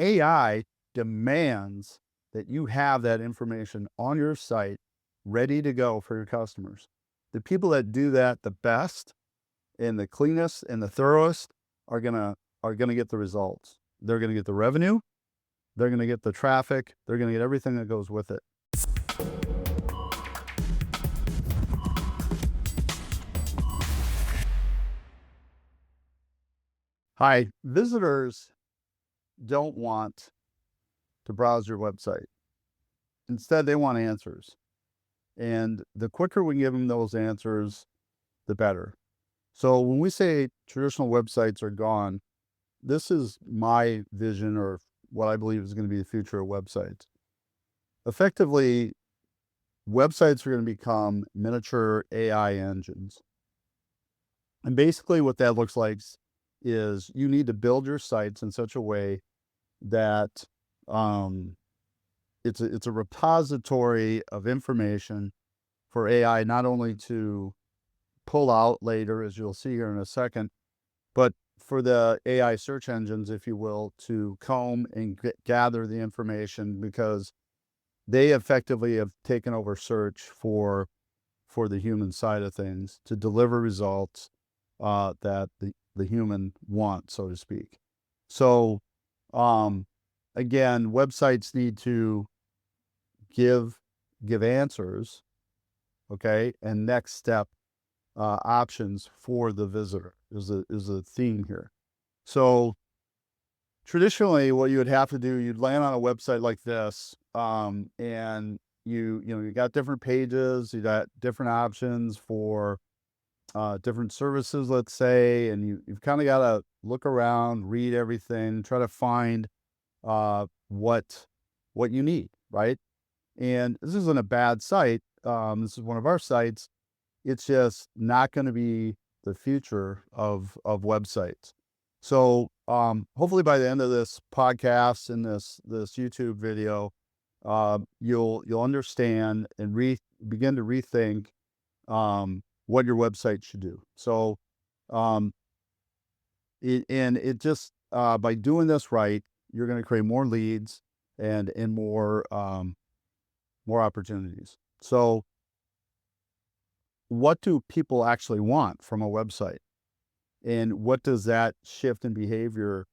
AI demands that you have that information on your site ready to go for your customers. The people that do that the best and the cleanest and the thoroughest are gonna get the results. They're gonna get the revenue, they're gonna get the traffic, they're gonna get everything that goes with it. Hi, visitors don't want to browse your website. Instead, they want answers. And the quicker we give them those answers, the better. So when we say traditional websites are gone, this is my vision or what I believe is going to be the future of websites. Effectively, websites are going to become miniature AI engines. And basically what that looks like is you need to build your sites in such a way that it's a repository of information for AI, not only to pull out later, as you'll see here in a second, but for the AI search engines, if you will, to comb and gather the information, because they effectively have taken over search for the human side of things to deliver results that the human wants, so to speak. So again, websites need to give answers, okay, and next step options for the visitor is a theme here. So traditionally, what you would have to do, you'd land on a website like this, and you got different pages, you got different options for different services, let's say, and you've kind of got to look around, read everything, try to find what you need, right? And this isn't a bad site. This is one of our sites. It's just not going to be the future of websites. So hopefully by the end of this podcast and this YouTube video, you'll understand and begin to rethink what your website should do. So it just by doing this right, you're going to create more leads and more opportunities. So what do people actually want from a website? And what does that shift in behavior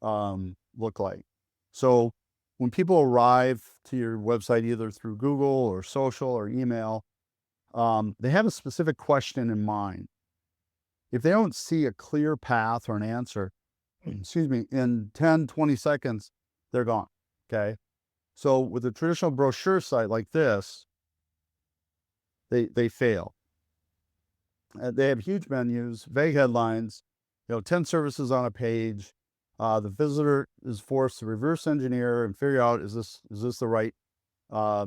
look like? So when people arrive to your website, either through Google or social or email, they have a specific question in mind. If they don't see a clear path or an answer, excuse me, in 10, 20 seconds, they're gone, okay? So with a traditional brochure site like this, they fail. They have huge menus, vague headlines, 10 services on a page. The visitor is forced to reverse engineer and figure out, is this the right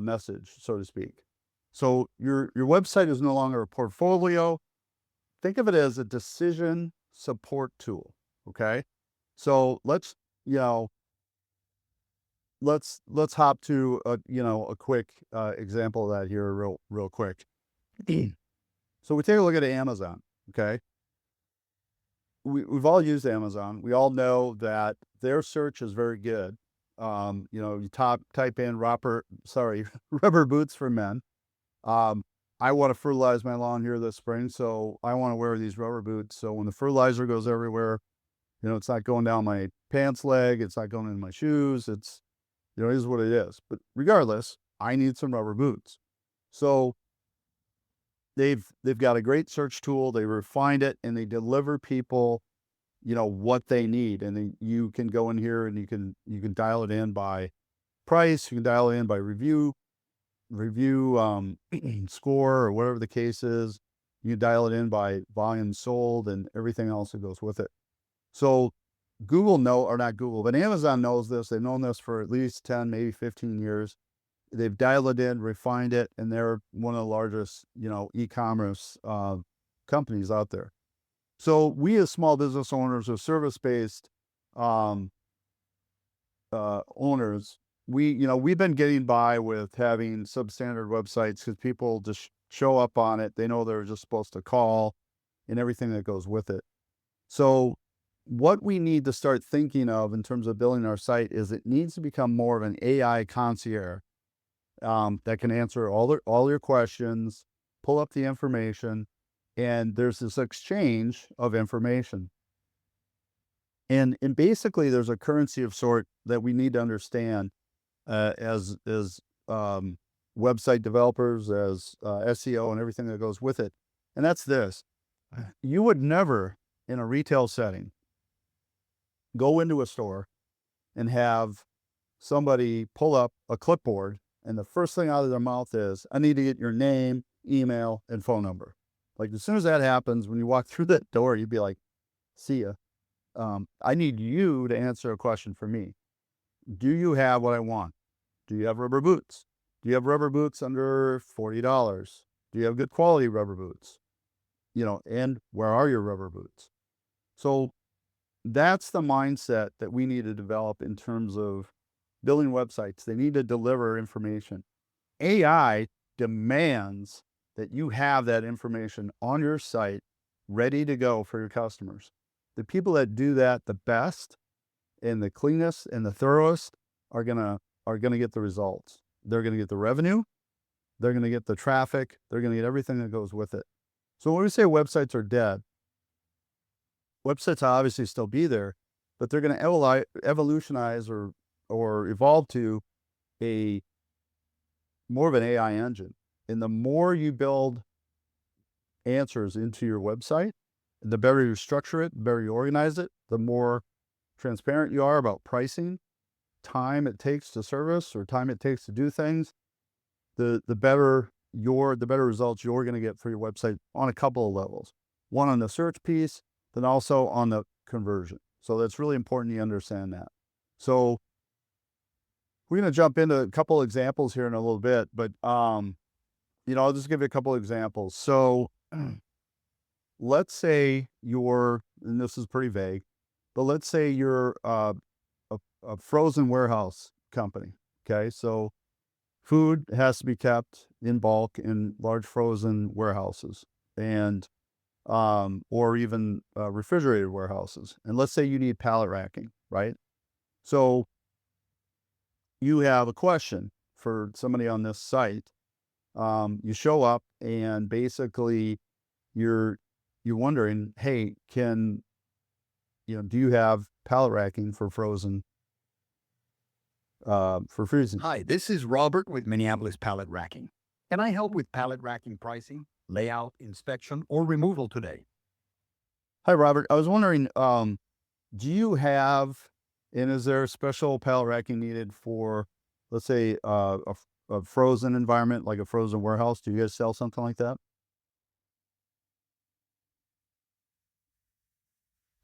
message, so to speak. So your website is no longer a portfolio. Think of it as a decision support tool, okay? So let's hop to a quick example of that here real quick. So we take a look at Amazon, okay? We've all used Amazon. We all know that their search is very good. You type in rubber boots for men. I want to fertilize my lawn here this spring, so I want to wear these rubber boots. So when the fertilizer goes everywhere, it's not going down my pants leg, it's not going in my shoes. It's, it is what it is. But regardless, I need some rubber boots. So they've got a great search tool. They refined it and they deliver people, what they need. And then you can go in here and you can dial it in by price. You can dial it in by review score or whatever the case is. You dial it in by volume sold and everything else that goes with it. So but Amazon knows this. They've known this for at least 10, maybe 15 years. They've dialed it in, refined it, and they're one of the largest, e-commerce companies out there. So we as small business owners or service-based owners, we've been getting by with having substandard websites because people just show up on it. They know they're just supposed to call and everything that goes with it. So what we need to start thinking of in terms of building our site is it needs to become more of an AI concierge that can answer all your questions, pull up the information, and there's this exchange of information. And basically, there's a currency of sort that we need to understand as website developers, as SEO, and everything that goes with it. And that's this: you would never, in a retail setting, go into a store and have somebody pull up a clipboard, and the first thing out of their mouth is, "I need to get your name, email, and phone number." Like, as soon as that happens, when you walk through that door, you'd be like, "See ya." I need you to answer a question for me. Do you have what I want? Do you have rubber boots? Do you have rubber boots under $40? Do you have good quality rubber boots? And where are your rubber boots? So that's the mindset that we need to develop in terms of building websites. They need to deliver information. AI demands that you have that information on your site ready to go for your customers. The people that do that the best and the cleanest and the thoroughest are gonna get the results. They're gonna get the revenue, they're gonna get the traffic, they're gonna get everything that goes with it. So when we say websites are dead, websites will obviously still be there, but they're gonna evolutionize or evolve to a more of an AI engine. And the more you build answers into your website, the better you structure it, the better you organize it, the more transparent you are about pricing, time it takes to service or time it takes to do things, the better results you're going to get for your website on a couple of levels. One on the search piece, then also on the conversion. So that's really important you understand that. So we're going to jump into a couple examples here in a little bit, but I'll just give you a couple examples. So let's say and this is pretty vague, but let's say you're a frozen warehouse company. Okay, so food has to be kept in bulk in large frozen warehouses, and or even refrigerated warehouses. And let's say you need pallet racking, right? So you have a question for somebody on this site. You show up and basically you're wondering, hey, do you have pallet racking for freezing? Hi, this is Robert with Minneapolis Pallet Racking. Can I help with pallet racking pricing, layout, inspection, or removal today? Hi, Robert. I was wondering, do you have, and is there special pallet racking needed for, let's say, a frozen environment, like a frozen warehouse? Do you guys sell something like that?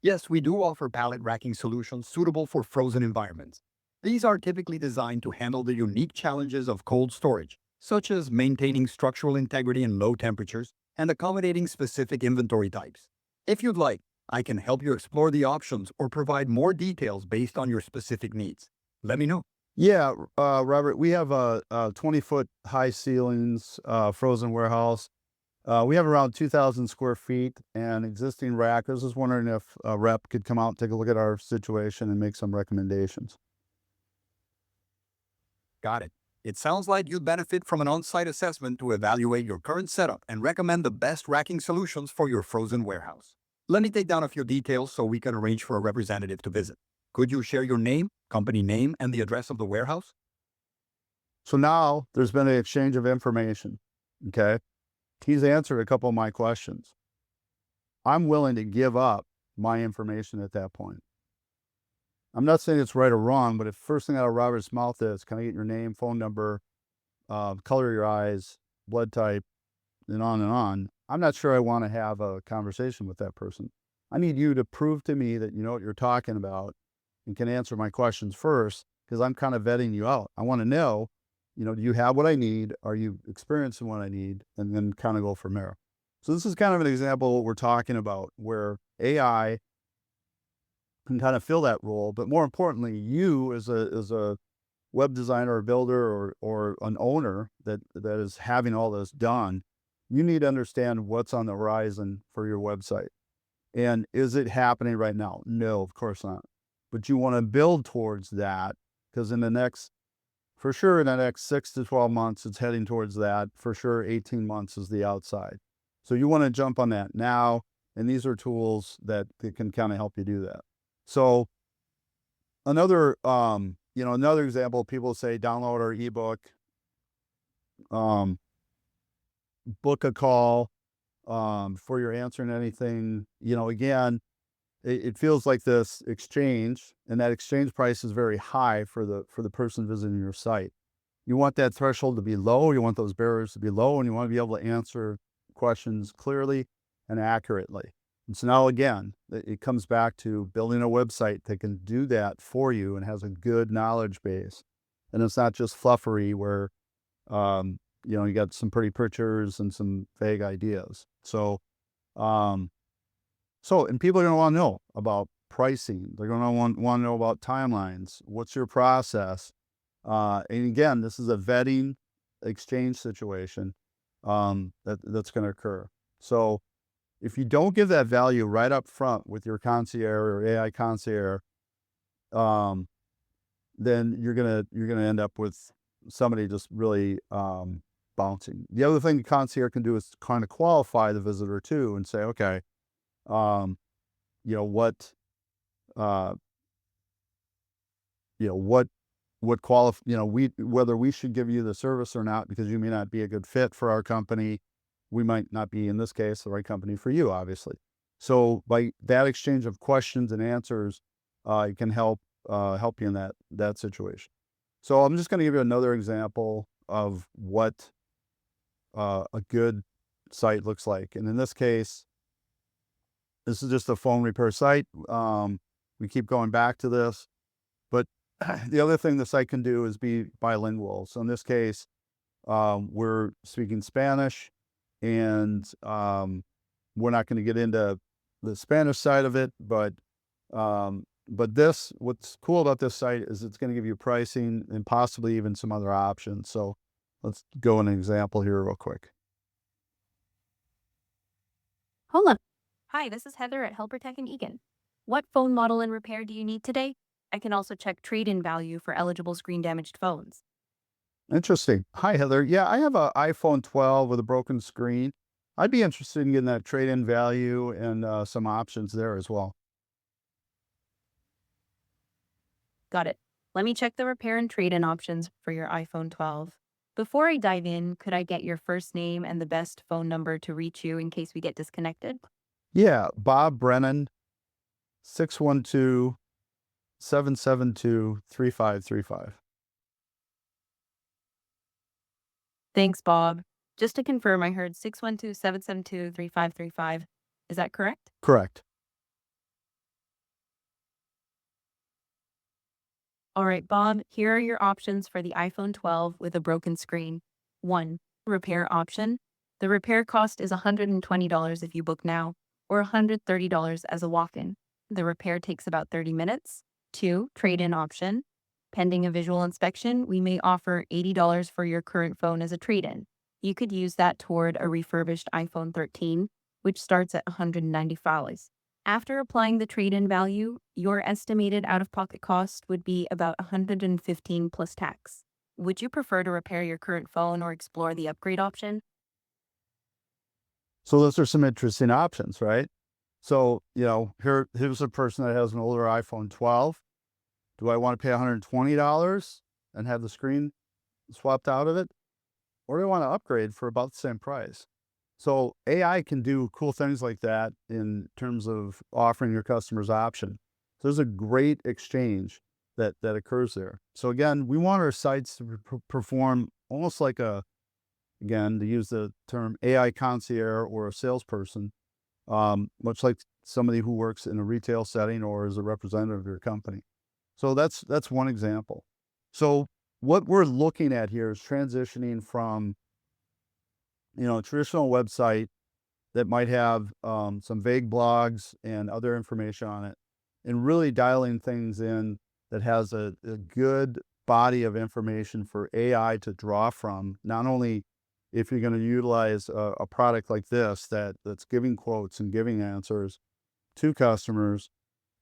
Yes, we do offer pallet racking solutions suitable for frozen environments. These are typically designed to handle the unique challenges of cold storage, such as maintaining structural integrity in low temperatures and accommodating specific inventory types. If you'd like, I can help you explore the options or provide more details based on your specific needs. Let me know. Yeah, Robert, we have a 20-foot high ceilings frozen warehouse. We have around 2,000 square feet and existing rack. I was just wondering if a rep could come out and take a look at our situation and make some recommendations. Got it. It sounds like you'd benefit from an on-site assessment to evaluate your current setup and recommend the best racking solutions for your frozen warehouse. Let me take down a few details so we can arrange for a representative to visit. Could you share your name, company name, and the address of the warehouse? So now there's been an exchange of information. Okay. He's answered a couple of my questions. I'm willing to give up my information at that point. I'm not saying it's right or wrong, but if first thing out of Robert's mouth is, can I get your name, phone number, color of your eyes, blood type, and on, I'm not sure I want to have a conversation with that person. I need you to prove to me that you know what you're talking about and can answer my questions first, because I'm kind of vetting you out. I want to know, do you have what I need? Are you experiencing what I need? And then kind of go from there. So this is kind of an example of what we're talking about, where AI can kind of fill that role. But more importantly, you as a web designer or builder or an owner that is having all this done, you need to understand what's on the horizon for your website. And is it happening right now? No, of course not. But you want to build towards that, because for sure, in the next 6 to 12 months, it's heading towards that. For sure, 18 months is the outside. So you want to jump on that now. And these are tools that can kind of help you do that. So another example, people say download our ebook, um, book a call, before you're answering anything. Again, it feels like this exchange, and that exchange price is very high for the person visiting your site. You want that threshold to be low. You want those barriers to be low, and you want to be able to answer questions clearly and accurately. And so now again, it comes back to building a website that can do that for you and has a good knowledge base. And it's not just fluffery where, you got some pretty pictures and some vague ideas. And people are going to want to know about pricing. They're going to want to know about timelines. What's your process? And again, this is a vetting exchange situation, that's going to occur. So if you don't give that value right up front with your concierge or AI concierge, then you're gonna end up with somebody just really bouncing. The other thing the concierge can do is kind of qualify the visitor too, and say, okay, um, you know what, uh, you know what we whether we should give you the service or not, because you may not be a good fit for our company. We might not be, in this case, the right company for you, obviously. So by that exchange of questions and answers, it can help you in that situation. So I'm just going to give you another example of what a good site looks like. And in this case, this is just a phone repair site. We keep going back to this, but the other thing the site can do is be bilingual. So in this case, we're speaking Spanish, and we're not going to get into the Spanish side of it, but what's cool about this site is it's going to give you pricing and possibly even some other options. So let's go an example here real quick. Hold on. Hi, this is Heather at Helper Tech in Eagan. What phone model and repair do you need today? I can also check trade-in value for eligible screen-damaged phones. Interesting. Hi, Heather. Yeah, I have an iPhone 12 with a broken screen. I'd be interested in getting that trade-in value and some options there as well. Got it. Let me check the repair and trade-in options for your iPhone 12. Before I dive in, could I get your first name and the best phone number to reach you in case we get disconnected? Yeah, Bob Brennan, 612-772-3535. Thanks, Bob. Just to confirm, I heard 612-772-3535. Is that correct? Correct. All right, Bob, here are your options for the iPhone 12 with a broken screen. 1. Repair option. The repair cost is $120 if you book now, or $130 as a walk-in. The repair takes about 30 minutes. 2. Trade-in option. Pending a visual inspection, we may offer $80 for your current phone as a trade-in. You could use that toward a refurbished iPhone 13, which starts at $190. After applying the trade-in value, your estimated out-of-pocket cost would be about $115 plus tax. Would you prefer to repair your current phone or explore the upgrade option? So those are some interesting options, right? So, here's a person that has an older iPhone 12. Do I want to pay $120 and have the screen swapped out of it? Or do I want to upgrade for about the same price? So AI can do cool things like that in terms of offering your customers option. So there's a great exchange that occurs there. So again, we want our sites to perform almost like again, to use the term AI concierge or a salesperson, much like somebody who works in a retail setting or is a representative of your company. So that's one example. So what we're looking at here is transitioning from a traditional website that might have some vague blogs and other information on it, and really dialing things in that has a good body of information for AI to draw from, not only if you're going to utilize a product like this that's giving quotes and giving answers, to customers,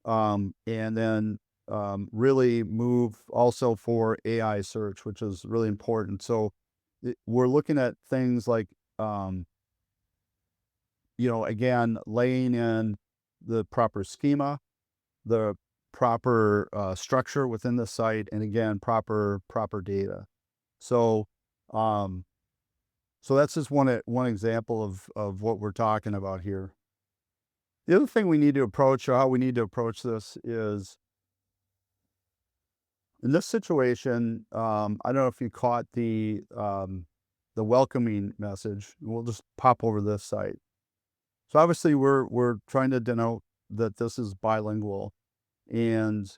and then really move also for AI search, which is really important. So we're looking at things like, again, laying in the proper schema, the proper structure within the site, and again, proper data. So, um, so that's just one example of what we're talking about here. The other thing we need to approach, or how we need to approach this, is in this situation. I don't know if you caught the welcoming message. We'll just pop over this site. So obviously, we're trying to denote that this is bilingual, and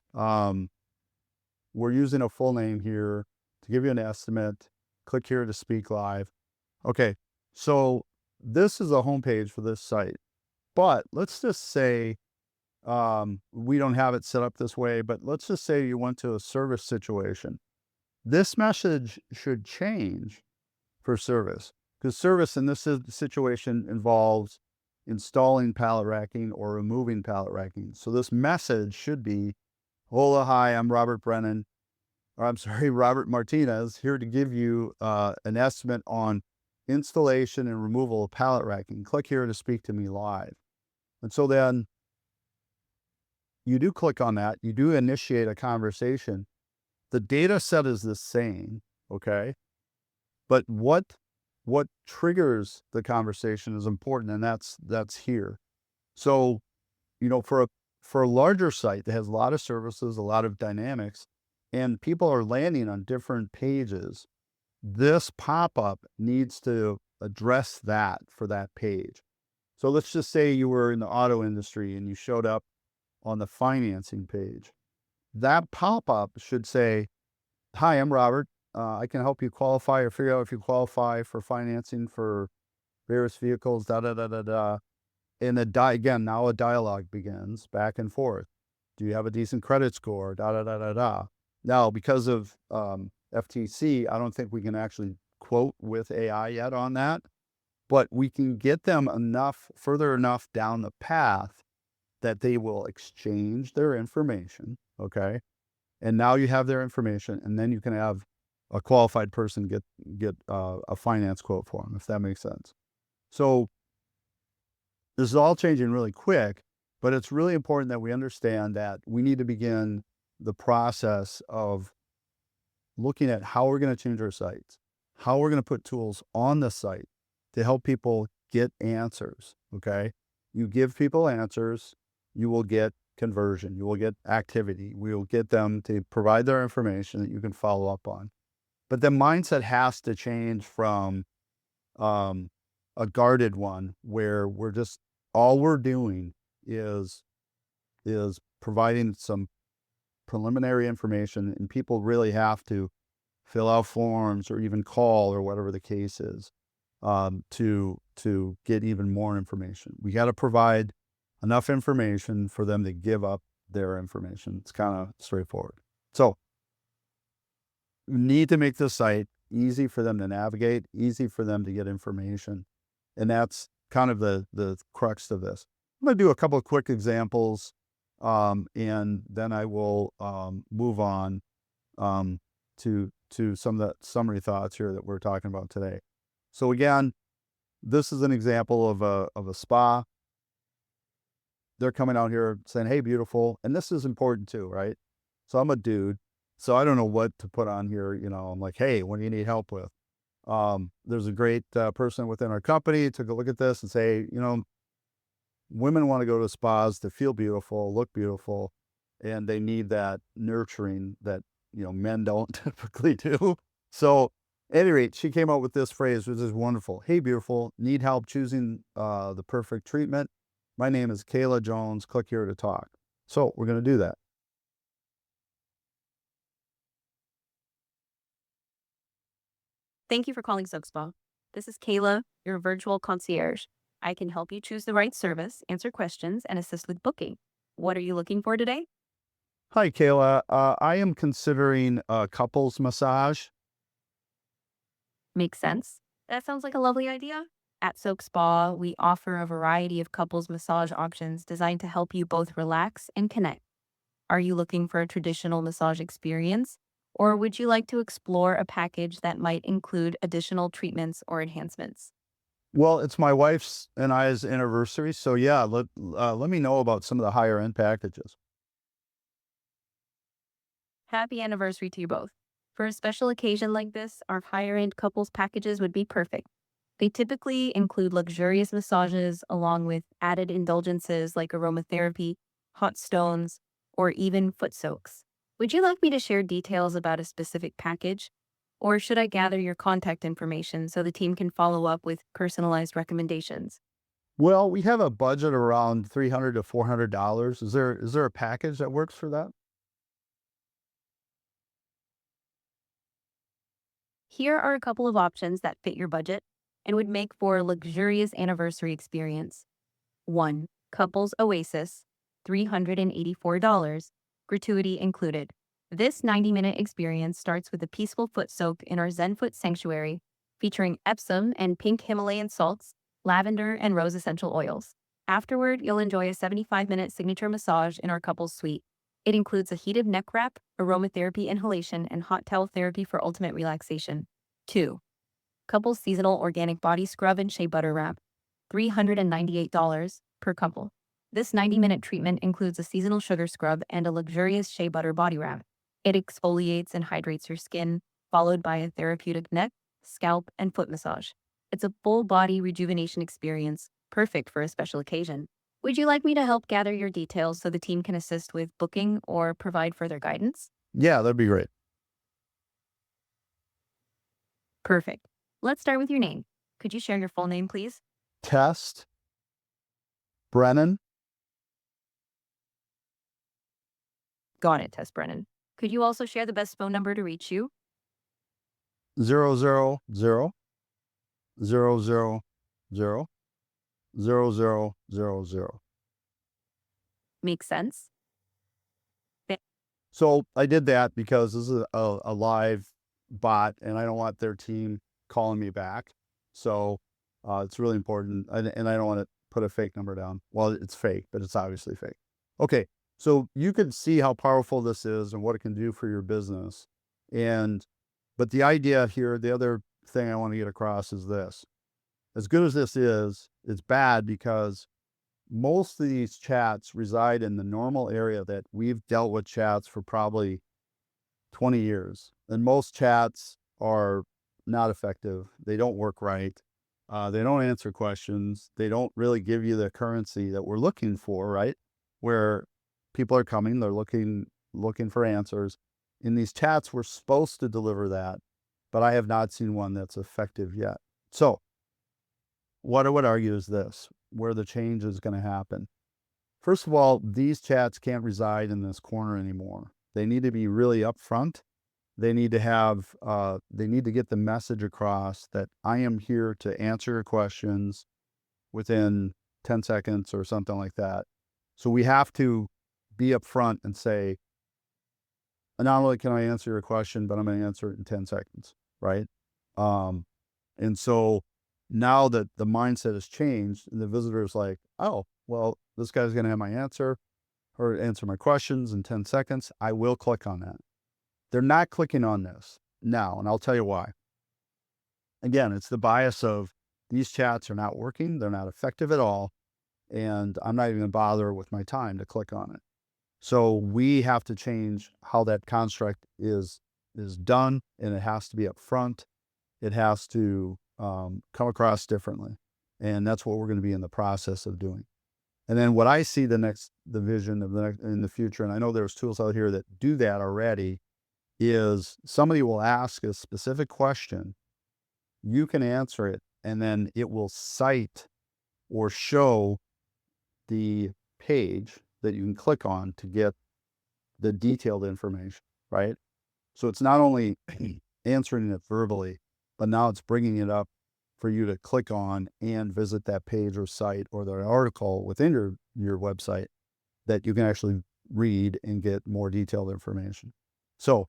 we're using a full name here to give you an estimate. Click here to speak live. Okay, so this is a homepage for this site, but let's just say we don't have it set up this way, but let's just say you went to a service situation. This message should change for service, because service in this situation involves installing pallet racking or removing pallet racking. So this message should be, "Hola, hi, I'm Robert Brennan, or I'm sorry, Robert Martinez, here to give you an estimate on installation and removal of pallet racking. Click here to speak to me live." And so then you do click on that, you do initiate a conversation. The data set is the same, okay? But what triggers the conversation is important, and that's here. So, for a larger site that has a lot of services, a lot of dynamics, and people are landing on different pages, this pop-up needs to address that for that page. So let's just say you were in the auto industry and you showed up on the financing page. That pop-up should say, "Hi, I'm Robert. I can help you qualify or figure out if you qualify for financing for various vehicles, da da da da da." And again, now a dialogue begins back and forth. Do you have a decent credit score? Da da da da da. Now, because of FTC, I don't think we can actually quote with AI yet on that, but we can get them further enough down the path that they will exchange their information. Okay. And now you have their information, and then you can have a qualified person get a finance quote for them, if that makes sense. So this is all changing really quick, but it's really important that we understand that we need to begin the process of looking at how we're going to change our sites, how we're going to put tools on the site to help people get answers. Okay. You give people answers, you will get conversion, you will get activity, we will get them to provide their information that you can follow up on. But the mindset has to change from a guarded one where all we're doing is providing some preliminary information, and people really have to fill out forms or even call or whatever the case is to get even more information. We got to provide enough information for them to give up their information. It's kind of straightforward. So we need to make the site easy for them to navigate, easy for them to get information. And that's kind of the crux of this. I'm going to do a couple of quick examples, and then I will move on to some of the summary thoughts here that we're talking about today. So again, this is an example of a spa. They're coming out here saying, "Hey, beautiful." And this is important too, right? So I'm a dude, so I don't know what to put on here. I'm like, "Hey, what do you need help with?" There's a great person within our company took a look at this and say, women want to go to spas to feel beautiful, look beautiful, and they need that nurturing that, men don't typically do. So at any rate, she came up with this phrase, which is wonderful. "Hey, beautiful, need help choosing the perfect treatment? My name is Kayla Jones. Click here to talk." So we're going to do that. Thank you for calling Soap Spa. This is Kayla, your virtual concierge. I can help you choose the right service, answer questions, and assist with booking. What are you looking for today? Hi, Kayla. I am considering a couples massage. Makes sense. That sounds like a lovely idea. At Soak Spa, we offer a variety of couples massage options designed to help you both relax and connect. Are you looking for a traditional massage experience? Or would you like to explore a package that might include additional treatments or enhancements? Well, it's my wife's and I's anniversary, so yeah, let me know about some of the higher end packages. Happy anniversary to you both. For a special occasion like this, our higher end couples packages would be perfect. They typically include luxurious massages along with added indulgences like aromatherapy, hot stones, or even foot soaks. Would you like me to share details about a specific package? Or should I gather your contact information so the team can follow up with personalized recommendations? Well, we have a budget around $300 to $400. Is there a package that works for that? Here are a couple of options that fit your budget and would make for a luxurious anniversary experience. 1. Couples Oasis, $384, gratuity included. This 90-minute experience starts with a peaceful foot soak in our Zen Foot Sanctuary, featuring Epsom and pink Himalayan salts, lavender, and rose essential oils. Afterward, you'll enjoy a 75-minute signature massage in our couples suite. It includes a heated neck wrap, aromatherapy inhalation, and hot towel therapy for ultimate relaxation. 2. Couples Seasonal Organic Body Scrub and Shea Butter Wrap, $398 per couple. This 90-minute treatment includes a seasonal sugar scrub and a luxurious shea butter body wrap. It exfoliates and hydrates your skin, followed by a therapeutic neck, scalp, and foot massage. It's a full body rejuvenation experience, perfect for a special occasion. Would you like me to help gather your details so the team can assist with booking or provide further guidance? Yeah, that'd be great. Perfect. Let's start with your name. Could you share your full name, please? Test Brennan. Got it, Tess Brennan. Could you also share the best phone number to reach you? 000 000 0000. Makes sense. So I did that because this is a live bot and I don't want their team calling me back. So it's really important. And I don't want to put a fake number down. Well, it's fake, but it's obviously fake. Okay. So you can see how powerful this is and what it can do for your business. But the idea here, the other thing I want to get across is this. As good as this is, it's bad because most of these chats reside in the normal area that we've dealt with chats for probably 20 years. And most chats are not effective. They don't work right. They don't answer questions. They don't really give you the currency that we're looking for, right? Where people are coming, they're looking for answers. In these chats, we're supposed to deliver that, but I have not seen one that's effective yet. So what I would argue is this, where the change is going to happen. First of all, these chats can't reside in this corner anymore. They need to be really upfront. They need to have, they need to get the message across that I am here to answer your questions within 10 seconds or something like that. So we have to be upfront and say, not only can I answer your question, but I'm going to answer it in 10 seconds, right? And so now that the mindset has changed, and the visitor is like, oh, well, this guy's going to have my answer or answer my questions in 10 seconds. I will click on that. They're not clicking on this now, and I'll tell you why. Again, it's the bias of these chats are not working. They're not effective at all. And I'm not even going to bother with my time to click on it. So we have to change how that construct is done, and it has to be upfront. It has to come across differently, and that's what we're going to be in the process of doing. And then what I see the vision of in the future, and I know there's tools out here that do that already, is somebody will ask a specific question, you can answer it, and then it will cite or show the page that you can click on to get the detailed information, right? So it's not only answering it verbally, but now it's bringing it up for you to click on and visit that page or site or the article within your website that you can actually read and get more detailed information. So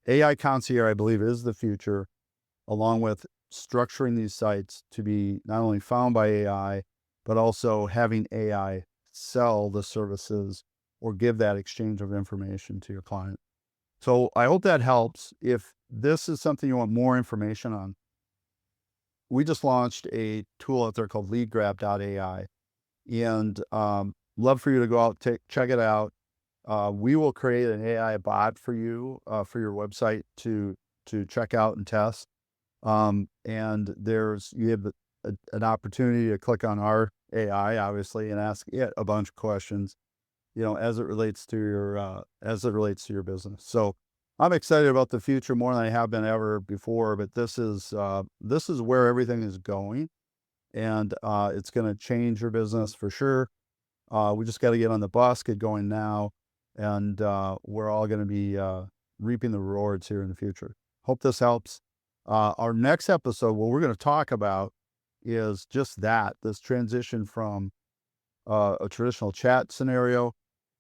AI Concierge, I believe, is the future, along with structuring these sites to be not only found by AI, but also having AI sell the services or give that exchange of information to your client. So I hope that helps. If this is something you want more information on, we just launched a tool out there called leadgrab.ai, and love for you to go out, check it out. We will create an AI bot for you for your website to check out and test. And you have an opportunity to click on our AI, obviously, and ask it a bunch of questions, as it relates to your business. So I'm excited about the future more than I have been ever before. But this is where everything is going, and it's going to change your business for sure. We just got to get on the bus, get going now, and we're all going to be reaping the rewards here in the future. Hope this helps. Our next episode, what we're going to talk about is just this transition from a traditional chat scenario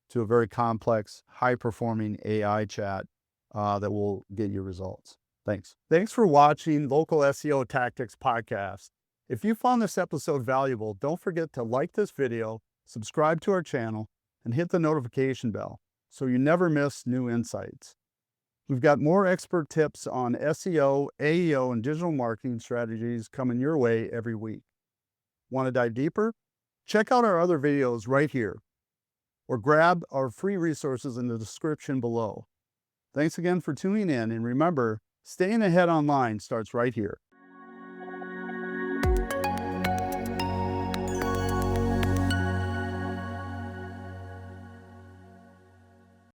to a very complex, high-performing AI chat that will get you results. Thanks. Thanks for watching Local SEO Tactics Podcast. If you found this episode valuable, don't forget to like this video, subscribe to our channel, and hit the notification bell so you never miss new insights. We've got more expert tips on SEO, AEO, and digital marketing strategies coming your way every week. Want to dive deeper? Check out our other videos right here, or grab our free resources in the description below. Thanks again for tuning in, and remember, staying ahead online starts right here.